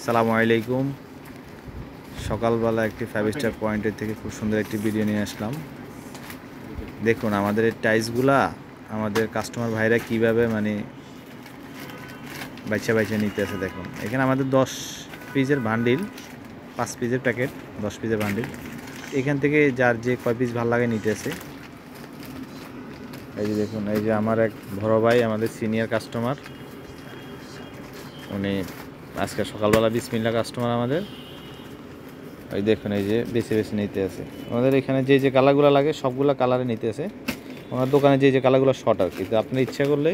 আসসালামু আলাইকুম। সকালবেলা একটি 5 স্টার পয়েন্টের থেকে খুব সুন্দর একটি ভিডিও নিয়ে আসলাম। দেখুন আমাদের এই টাইলসগুলা আমাদের কাস্টমার ভাইরা কিভাবে বাইচা নিতে আছে। দেখুন এখানে আমাদের 10 পিসের বান্ডিল, 5 পিসের প্যাকেট, 10 পিসের বান্ডিল। এখান থেকে যার যে কয় পিস ভালো লাগে নিতে আছে। এই যে দেখুন, এই যে আমার এক বড় ভাই, আমাদের সিনিয়র কাস্টমার, উনি আজকে সকালবেলা বিসমিল্লাহ কাস্টমার আমাদের। এই দেখুন, এই যে বেছে নিতে আছে। আমাদের এখানে যে কালারগুলো লাগে সবগুলো কালারে নিতে আছে। ওনার দোকানে যে কালারগুলো শর্ট আর কি, তো আপনি ইচ্ছা করলে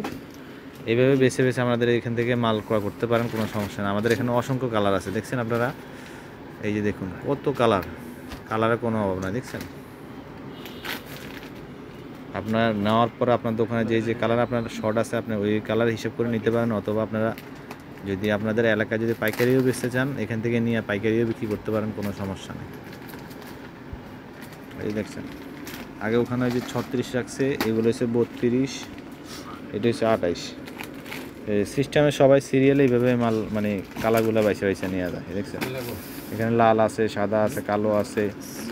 এইভাবে বেছে আমাদের এখান থেকে মাল ক্রয় করতে পারেন, কোনো সমস্যা না। আমাদের এখানে অসংখ্য কালার আছে, দেখছেন আপনারা। এই যে দেখুন কত কালারের কোনো অভাব না, দেখছেন। আপনার নেওয়ার পরে আপনার দোকানে যে কালার আপনার শর্ট আছে, আপনি ওই কালার হিসাব করে নিতে পারেন। অথবা আপনারা যদি আপনাদের এলাকায় যদি পাইকারিও বেচতে চান, এখান থেকে নিয়ে পাইকারিও বিক্রি করতে পারেন, কোনো সমস্যা নেই। এই দেখছেন, আগে ওখানে ওই যে 36 রাখছে, এগুলো হচ্ছে 32, এটা হচ্ছে 28। সিস্টেমে সবাই সিরিয়ালে এইভাবে মাল কালারগুলো বাইছে নিয়ে যায়, দেখছেন। এখানে লাল আছে, সাদা আছে, কালো আছে,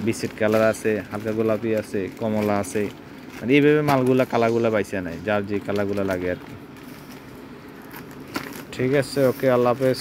বিস্কিট কালার আছে, হালকা গোলাপি আছে, কমলা আছে। এইভাবে মালগুলা কালারগুলো বাইছে নেয়, যার যে কালারগুলো লাগে আর কি। ঠিক আছে, ওকে, আল্লাহ হাফেজ।